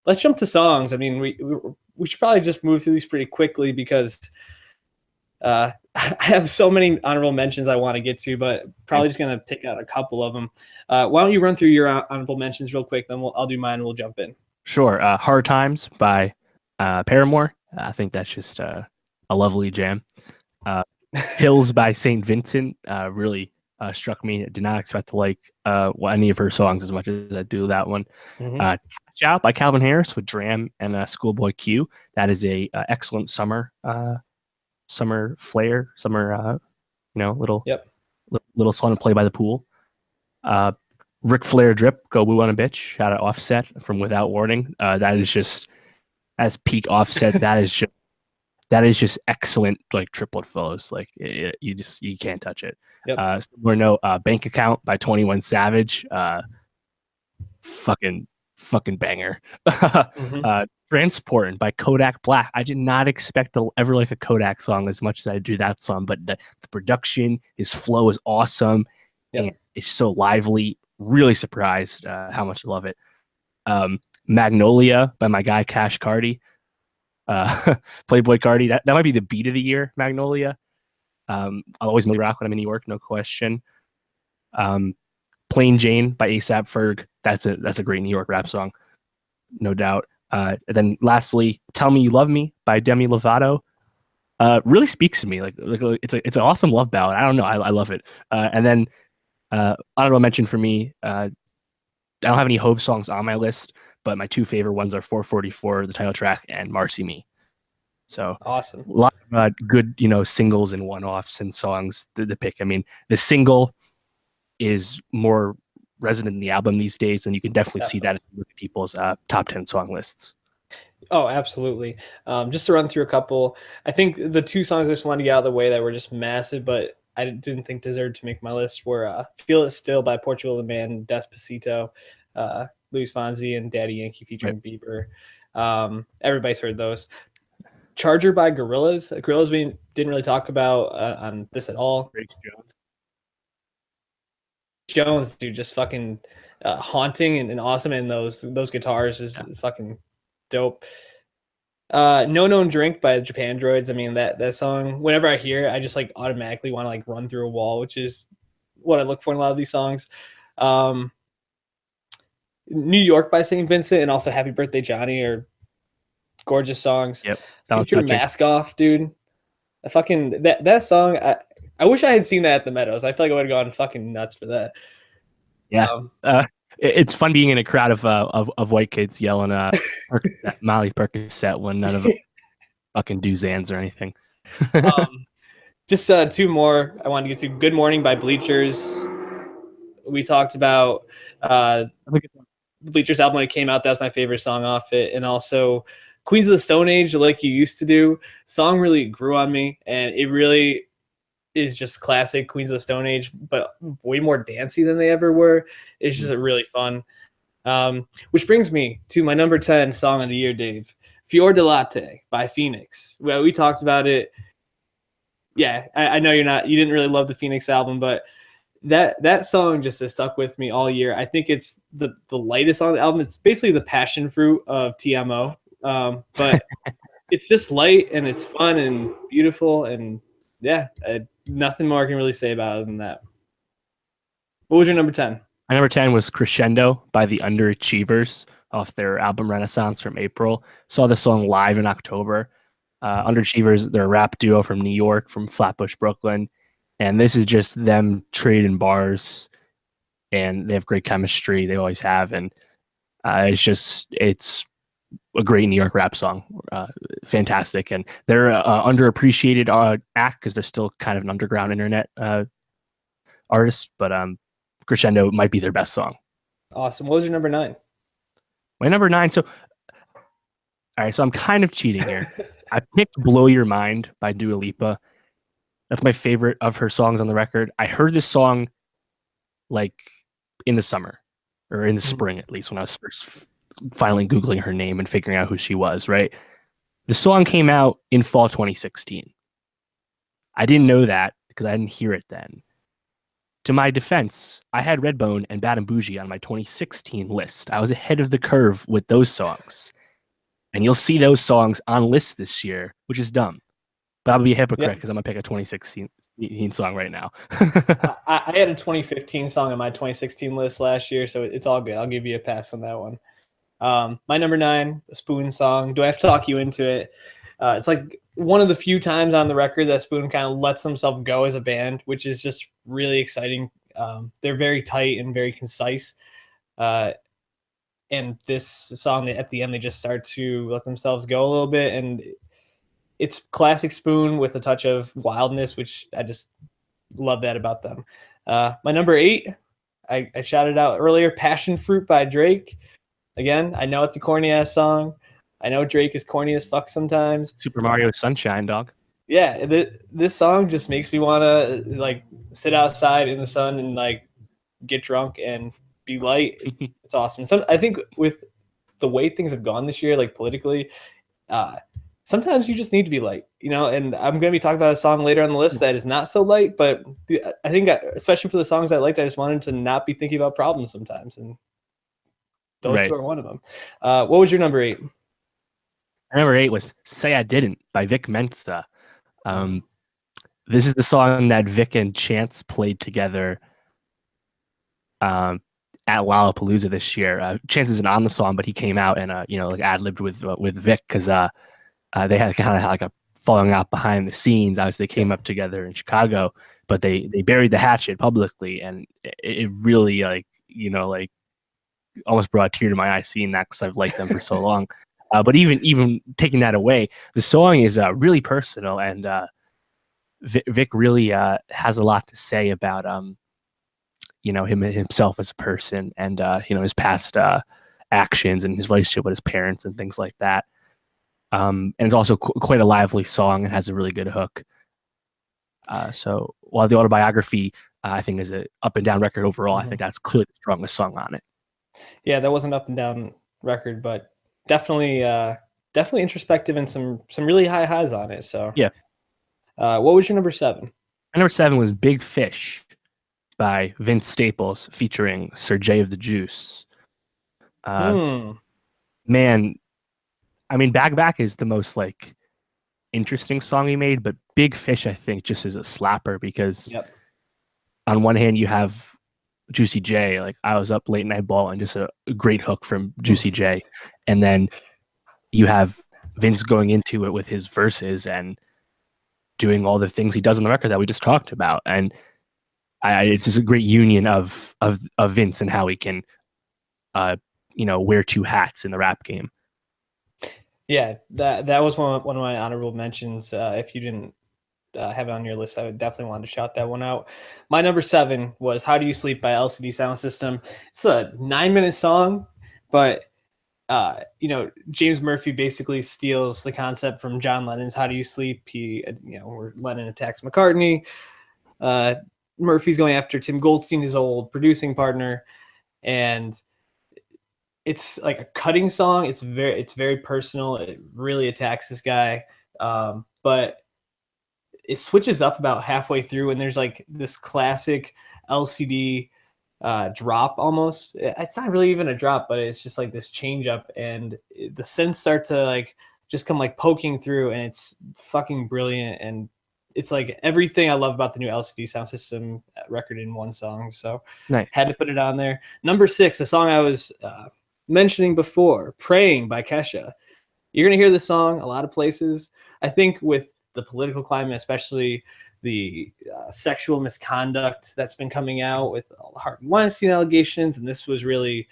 let's jump to songs. I mean, we should probably just move through these pretty quickly because I have so many honorable mentions I want to get to, but probably just gonna pick out a couple of them. Why don't you run through your honorable mentions real quick? Then I'll do mine and we'll jump in. Sure. Hard Times by Paramore. I think that's just a lovely jam. Hills by St. Vincent really struck me. I did not expect to like any of her songs as much as I do that one. Catch Out by Calvin Harris with Dram and Schoolboy Q. That is a excellent summer flair, little song to play by the pool. Ric Flair Drip, Go Woo on a Bitch. Shout out Offset from Without Warning. That is just as peak Offset. That is just excellent, like triplet flows. Like you can't touch it. Bank Account by 21 Savage. Fucking banger. Transportin' by Kodak Black. I did not expect to ever like a Kodak song as much as I do that song, but the production, his flow is awesome. And it's so lively. Really surprised how much I love it. Magnolia by my guy Cash Cardi. Playboy Cardi. That might be the beat of the year, Magnolia. I'll always rock when I'm in New York, no question. Plain Jane by ASAP Ferg. That's a great New York rap song, no doubt. And then lastly, Tell Me You Love Me by Demi Lovato. Really speaks to me. Like it's an awesome love ballad. I don't know. I love it. And then honorable mention for me. I don't have any Hove songs on my list, but my two favorite ones are 444, the title track, and Marcy Me. So awesome. A lot of good, singles and one-offs and songs to pick. I mean, the single is more resonant in the album these days, and you can definitely see that in people's top 10 song lists. Oh, absolutely. Just to run through a couple, I think the two songs I just wanted to get out of the way that were just massive, but I didn't think deserved to make my list were Feel It Still by Portugal the Man, Despacito, Luis Fonsi, and Daddy Yankee featuring Bieber. Everybody's heard those. Charger by Gorillaz. Gorillaz we didn't really talk about on this at all. Jones, dude, just fucking haunting and awesome, and those guitars is fucking dope. No Known Drink by Japan Droids. I mean, that song, whenever I hear it, I just like automatically want to like run through a wall, which is what I look for in a lot of these songs. New York by St. Vincent and also Happy Birthday Johnny are gorgeous songs. Future Mask Off, dude. That song, I wish I had seen that at the Meadows. I feel like I would have gone fucking nuts for that. Yeah. It's fun being in a crowd of white kids yelling Molly Percocet when none of them fucking do Xans or anything. Just two more I wanted to get to. Good Morning by Bleachers. We talked about the Bleachers album when it came out. That was my favorite song off it. And also Queens of the Stone Age, Like You Used to Do. Song really grew on me, and it really is just classic Queens of the Stone Age, but way more dancey than they ever were. It's just really fun. Which brings me to my number 10 song of the year, Dave. Fior di Latte by Phoenix. Well, we talked about it. Yeah, I know you didn't really love the Phoenix album, but that song just has stuck with me all year. I think it's the lightest on the album. It's basically the passion fruit of TMO. But it's just light and it's fun and beautiful, and nothing more I can really say about it than that. What was your number 10? My number 10 was Crescendo by the Underachievers off their album Renaissance from April. Saw the song live in October. Underachievers, they're a rap duo from New York, from Flatbush, Brooklyn. And this is just them trading bars, and they have great chemistry. They always have. And it's a great New York rap song. Fantastic. And they're underappreciated act because they're still kind of an underground internet artist, but Crescendo might be their best song. Awesome. What was your number 9? My number 9. So I'm kind of cheating here. I picked Blow Your Mind by Dua Lipa. That's my favorite of her songs on the record. I heard this song like in the summer or in the spring, at least, when I was first finally Googling her name and figuring out who she was, right? The song came out in fall 2016. I didn't know that because I didn't hear it then. To my defense, I had Redbone and Bad and Bougie on my 2016 list. I was ahead of the curve with those songs. And you'll see those songs on lists this year, which is dumb. But I'll be a hypocrite because I'm going to pick a 2016 song right now. I had a 2015 song on my 2016 list last year, so it's all good. I'll give you a pass on that one. My number 9, a Spoon song. Do I have to talk you into it? It's like one of the few times on the record that Spoon kind of lets themselves go as a band, which is just really exciting. They're very tight and very concise. And this song, at the end, they just start to let themselves go a little bit. And it's classic Spoon with a touch of wildness, which I just love that about them. My number 8, I shouted out earlier, Passion Fruit by Drake. Again, I know it's a corny ass song. I know Drake is corny as fuck sometimes. Super Mario Sunshine, dog. Yeah, this song just makes me want to like sit outside in the sun and like get drunk and be light. It's awesome. I think with the way things have gone this year, like politically, sometimes you just need to be light, you know. And I'm going to be talking about a song later on the list that is not so light, but I think, especially for the songs I liked, I just wanted to not be thinking about problems sometimes, and those two are one of them. What was your number 8? Number 8 was "Say I Didn't" by Vic Mensa. This is the song that Vic and Chance played together at Lollapalooza this year. Chance isn't on the song, but he came out and like ad-libbed with Vic because they had kind of like a falling out behind the scenes as they came up together in Chicago, but they buried the hatchet publicly, and it really like almost brought a tear to my eye seeing that because I've liked them for so long. But even taking that away, the song is really personal, and Vic really has a lot to say about himself as a person, and his past actions and his relationship with his parents and things like that. And it's also quite a lively song and has a really good hook. So while the autobiography I think is an up and down record overall, I think that's clearly the strongest song on it. Yeah, that was an up and down record, but definitely introspective and some really high highs on it. So yeah. What was your number 7? My number 7 was "Big Fish" by Vince Staples featuring Sir J of the Juice. Man, I mean, Back is the most like interesting song he made, but Big Fish I think just is a slapper because on one hand you have Juicy J, like I was up late night ball, and just a great hook from Juicy J, and then you have Vince going into it with his verses and doing all the things he does on the record that we just talked about, and it's just a great union of Vince and how he can wear two hats in the rap game. Yeah, that was one of my honorable mentions. If you didn't have it on your list, I would definitely want to shout that one out. My number 7 was "How Do You Sleep" by LCD Sound System. It's a 9-minute song, but James Murphy basically steals the concept from John Lennon's "How Do You Sleep." Where Lennon attacks McCartney. Murphy's going after Tim Goldstein, his old producing partner, and it's like a cutting song. It's very personal. It really attacks this guy, but it switches up about halfway through, and there's like this classic LCD drop almost. It's not really even a drop, but it's just like this change up, and the synths start to like just come like poking through, and it's fucking brilliant. And it's like everything I love about the new LCD Sound System record in one song. So nice. Had to put it on there. Number 6, a song I was mentioning before, "Praying" by Kesha. You're going to hear this song a lot of places. I think with the political climate, especially the sexual misconduct that's been coming out with all the Harvey Weinstein allegations, and this was really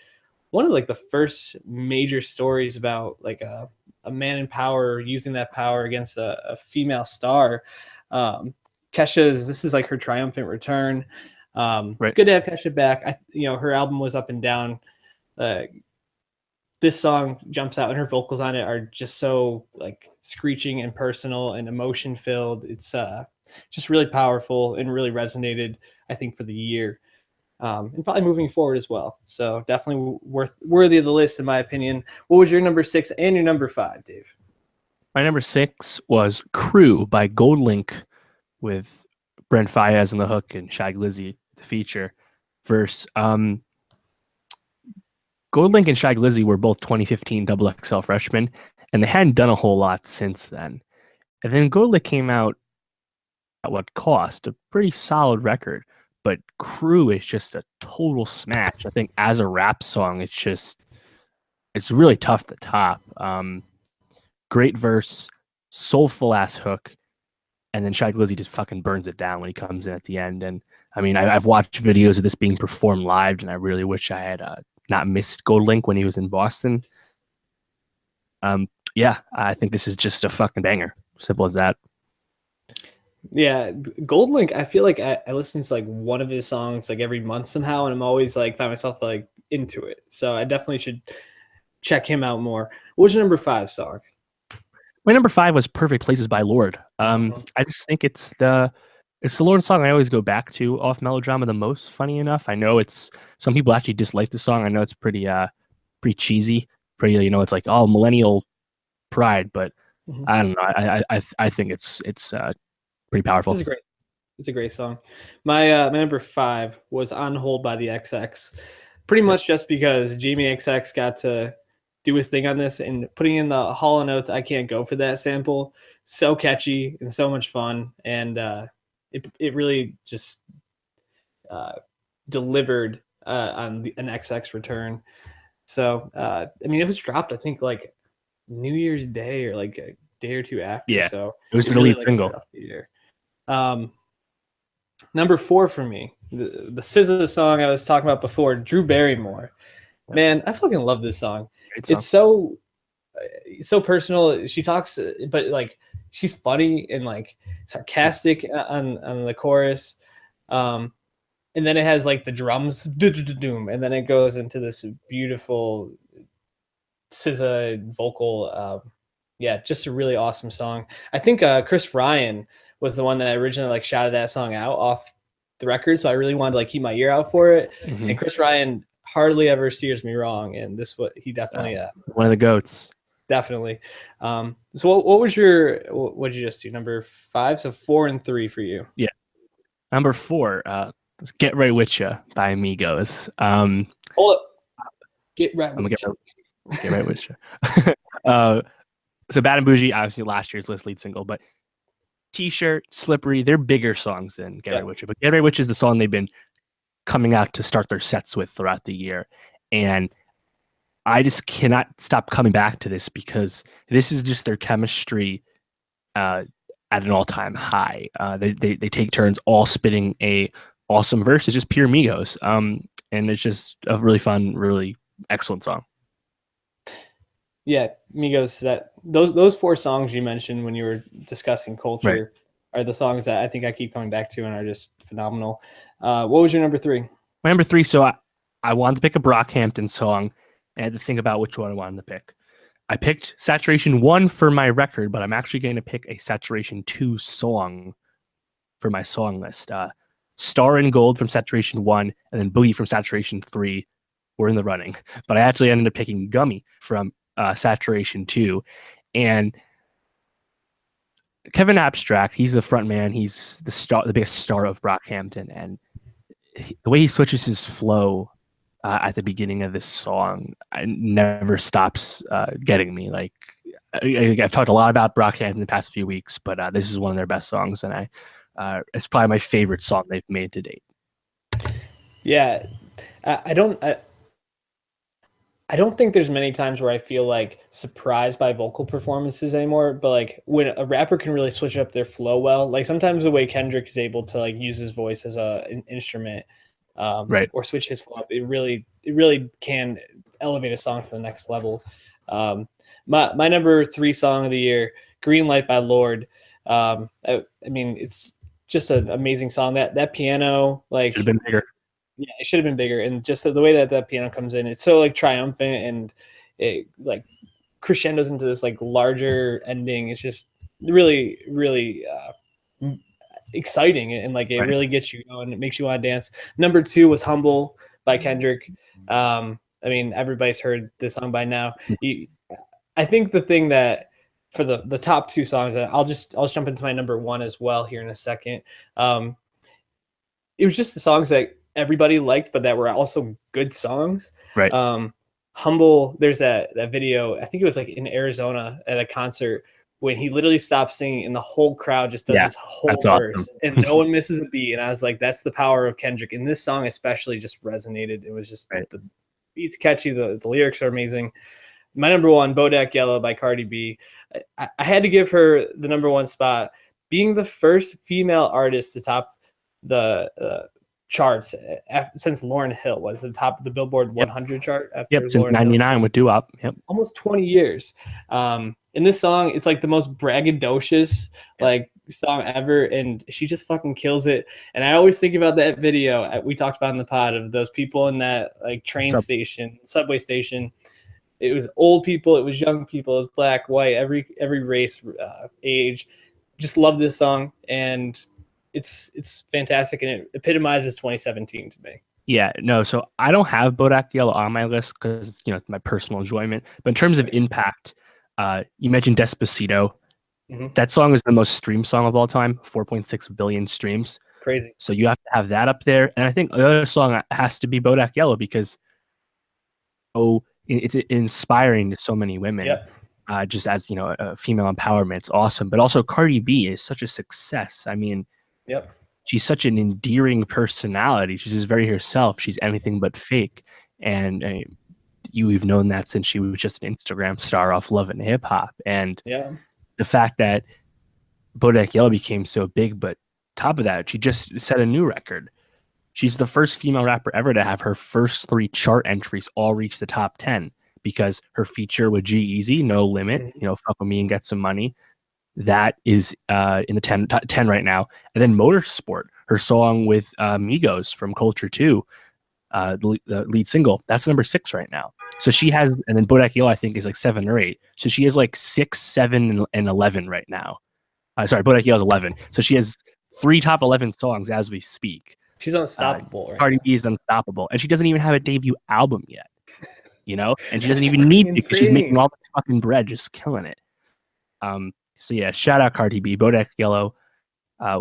one of like the first major stories about like a man in power using that power against a female star. This is like her triumphant return. It's good to have Kesha back. Her album was up and down. This song jumps out, and her vocals on it are just so like screeching and personal and emotion filled. It's just really powerful and really resonated, I think, for the year, and probably moving forward as well. So definitely worthy of the list, in my opinion. What was your number 6 and your number 5, Dave? My number 6 was "Crew" by Goldlink with Brent Faiyaz on the hook and Shai Glizzy the feature verse. Goldlink and Shy Glizzy were both 2015 Double XL freshmen, and they hadn't done a whole lot since then. And then Goldlink came out at what cost? A pretty solid record. But Crew is just a total smash. I think as a rap song, it's really tough to top. Great verse, soulful ass hook, and then Shy Glizzy just fucking burns it down when he comes in at the end. And I mean, I've watched videos of this being performed live, and I really wish I had not missed Goldlink when he was in Boston. Yeah, I think this is just a fucking banger. Simple as that. Yeah, Goldlink, I feel like I listen to like one of his songs like every month somehow, and I'm always like find myself like into it. So I definitely should check him out more. What was your number 5 song? My number 5 was Perfect Places by Lorde. I just think it's the Lorde song I always go back to off Melodrama the most, funny enough. I know it's some people actually dislike the song. I know it's pretty cheesy, pretty, it's like all millennial pride, but I don't know. I think it's pretty powerful. It's a great song. My number 5 was On Hold by the XX. Pretty much just because Jamie XX got to do his thing on this, and putting in the Hall & Oates I Can't Go For That sample, so catchy and so much fun, and it really just delivered on an XX return. So I mean, it was dropped I think like New Year's Day or like a day or two after. Yeah, so it was the lead single. Off the year. Number 4 for me, the SZA song I was talking about before, Drew Barrymore. Man, I fucking love this song. It's so personal. She talks, but like she's funny and like sarcastic on the chorus. And then it has like the drums, and then it goes into this beautiful SZA vocal. Yeah, just a really awesome song. I think Chris Ryan was the one that originally like shouted that song out off the record, so I really wanted to like keep my ear out for it. And Chris Ryan hardly ever steers me wrong, and this what he definitely one of the goats. Definitely. So what was what did you just do? Number 5, so 4 and 3 for you. Yeah. Number 4, Get Right With Ya by Amigos. Hold up. Get Right With Ya. Get Right With Ya. So Bad and Bougie, obviously last year's list lead single, but T-Shirt, Slippery, they're bigger songs than Get Right With Ya. But Get Right With Ya is the song they've been coming out to start their sets with throughout the year. And I just cannot stop coming back to this because this is just their chemistry at an all-time high. They take turns all spitting a awesome verse. It's just pure Migos. And it's just a really fun, really excellent song. Yeah, Migos, those 4 songs you mentioned when you were discussing culture are the songs that I think I keep coming back to and are just phenomenal. What was your number 3? My number 3, so I wanted to pick a Brockhampton song, and I had to think about which one I wanted to pick. I picked Saturation 1 for my record, but I'm actually going to pick a Saturation 2 song for my song list. Star and Gold from Saturation 1, and then Boogie from Saturation 3 were in the running. But I actually ended up picking Gummy from Saturation 2. And Kevin Abstract, he's the front man. He's the biggest star of Brockhampton. And the way he switches his flow at the beginning of this song never stops getting me. Like I've talked a lot about Brockhampton in the past few weeks, but this is one of their best songs, and it's probably my favorite song they've made to date. Yeah, I don't think there's many times where I feel like surprised by vocal performances anymore, but like when a rapper can really switch up their flow well, like sometimes the way Kendrick is able to like use his voice as an instrument, or switch his flow up, it really can elevate a song to the next level. My number 3 song of the year, Green Light by Lorde. I mean, it's just an amazing song. That piano, like, should have been bigger. Yeah, it should have been bigger. And just the way that piano comes in, it's so like triumphant, and it like crescendos into this like larger ending. It's just really, really exciting, and like it really gets you going. It makes you want to dance. Number 2 was Humble by Kendrick. I mean, everybody's heard this song by now. I think the thing that for the top 2 songs, that I'll jump into my number 1 as well here in a second. It was just the songs that everybody liked, but that were also good songs. Right. Humble, there's that video, I think it was like in Arizona at a concert, when he literally stops singing and the whole crowd just does this whole verse awesome. and no one misses a beat. And I was like, that's the power of Kendrick. And this song especially just resonated. It was just the beat's catchy, the lyrics are amazing. My number one, Bodak Yellow by Cardi B. I had to give her the number one spot. Being the first female artist to top the charts since Lauryn Hill was the top of the Billboard 100 chart. After since '99 with Doo Wop. Almost 20 years. In this song, it's like the most braggadocious like song ever, and she just fucking kills it. And I always think about that video we talked about in the pod of those people in that like train station, subway station. It was old people, it was young people, it was black, white, every race, age. Just love this song, and it's fantastic, and it epitomizes 2017 to me. Yeah, no, so I don't have Bodak Yellow on my list because it's my personal enjoyment. But in terms of impact, you mentioned Despacito. That song is the most streamed song of all time, 4.6 billion streams. Crazy. So you have to have that up there, and I think the other song has to be Bodak Yellow because it's inspiring to so many women. Yep. Just as a female empowerment, it's awesome. But also Cardi B is such a success. I mean, yep. She's such an endearing personality. She's just very herself. She's anything but fake. And you've known that since she was just an Instagram star off Love and Hip Hop. And the fact that Bodak Yellow became so big, but top of that, she just set a new record. She's the first female rapper ever to have her first 3 chart entries all reach the top 10 because her feature with G-Eazy, No Limit, Fuck With Me and Get Some Money, that is in the 10 right now. And then Motorsport, her song with Migos from Culture 2, the lead single, that's number 6 right now. So she has, and then Bodak Yellow I think is like 7 or 8. So she has like 6, 7, and 11 right now. Sorry, Bodak Yellow is 11. So she has 3 top 11 songs as we speak. She's unstoppable. Right Cardi B is unstoppable, and she doesn't even have a debut album yet. And she doesn't even need to because she's making all this fucking bread, just killing it. So yeah, shout out Cardi B, Bodak Yellow,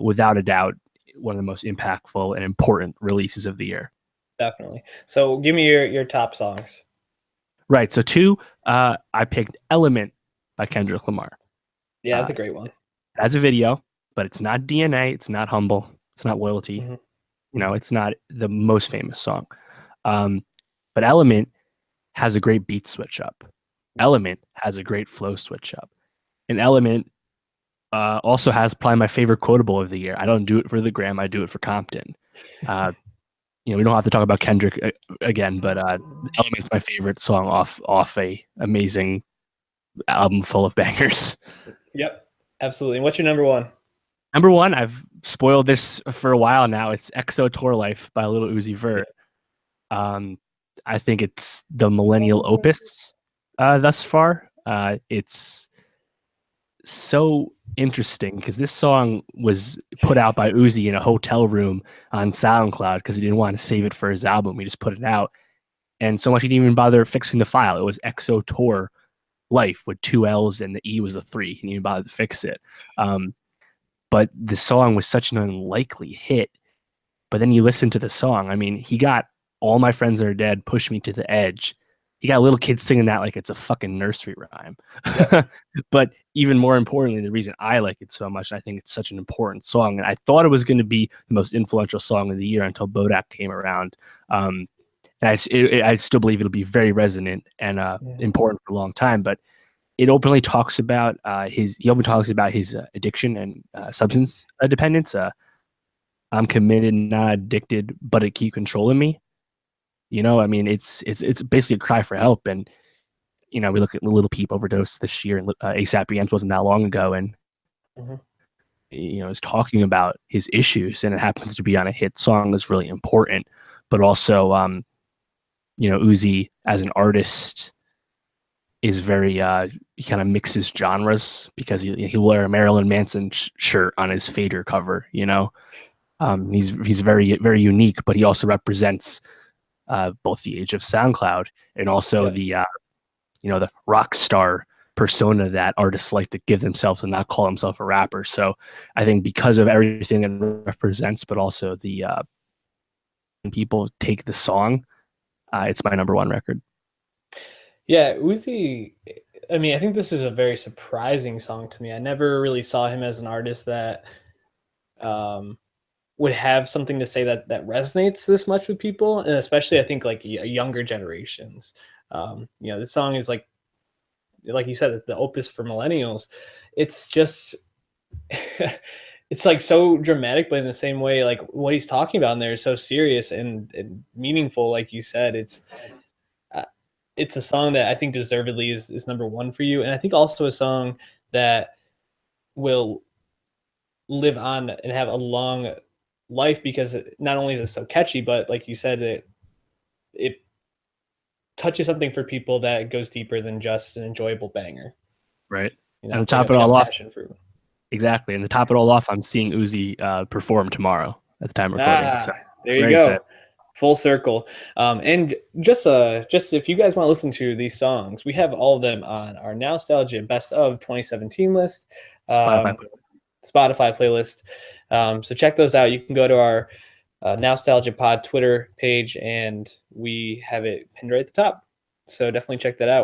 without a doubt, one of the most impactful and important releases of the year. Definitely. So give me your top songs. Right. So 2, I picked Element by Kendrick Lamar. Yeah, that's a great one. That's a video, but it's not DNA. It's not Humble. It's not Loyalty. It's not the most famous song. But Element has a great beat switch up. Element has a great flow switch up. And Element also has probably my favorite quotable of the year. I don't do it for the gram. I do it for Compton. We don't have to talk about Kendrick again, but Element's my favorite song off a amazing album full of bangers. Yep, absolutely. And what's your number one? Number one, I've spoiled this for a while now. It's EXO Tour Life by Lil Uzi Vert. I think it's the millennial opus thus far. It's so interesting because this song was put out by Uzi in a hotel room on SoundCloud because he didn't want to save it for his album. He just put it out. And so much he didn't even bother fixing the file. It was EXO Tour Life with 2 L's and the E was a 3. He didn't even bother to fix it. But the song was such an unlikely hit. But then you listen to the song. I mean, he got All My Friends Are Dead, Push Me to the Edge. You got little kids singing that like it's a fucking nursery rhyme. Yep. But even more importantly, the reason I like it so much, and I think it's such an important song, and I thought it was going to be the most influential song of the year until Bodak came around. And I still believe it'll be very resonant and important for a long time. But it openly talks about his addiction and substance dependence. I'm committed, not addicted, but it keep controlling me. I mean, it's basically a cry for help. And, we look at Little Peep overdose this year, and ASAP Yams wasn't that long ago. And, is talking about his issues, and it happens to be on a hit song that's really important. But also, Uzi as an artist is very, he kind of mixes genres because he'll wear a Marilyn Manson shirt on his Fader cover, he's very, very unique, but he also represents both the age of SoundCloud and also the rock star persona that artists like to give themselves and not call themselves a rapper. So I think because of everything it represents, but also the people take the song, it's my number one record. Yeah, Uzi. I mean, I think this is a very surprising song to me. I never really saw him as an artist that um, would have something to say that resonates this much with people, and especially I think like younger generations. This song is like you said, the opus for millennials. It's just it's like so dramatic, but in the same way, like what he's talking about in there is so serious and meaningful. Like you said, uh, it's a song that I think deservedly is number one for you, and I think also a song that will live on and have a long life because not only is it so catchy, but like you said, it touches something for people that goes deeper than just an enjoyable banger. Right. You And know, to top it like a all off, passion fruit. exactly. And to top it all off, I'm seeing Uzi perform tomorrow at the time of recording. So There you very excited. go. Full circle. And just if you guys want to listen to these songs, we have all of them on our Nostalgia Best of 2017 list, Spotify. um, Spotify playlist. So check those out. You can go to our Nostalgia Pod Twitter page, and we have it pinned right at the top. So definitely check that out.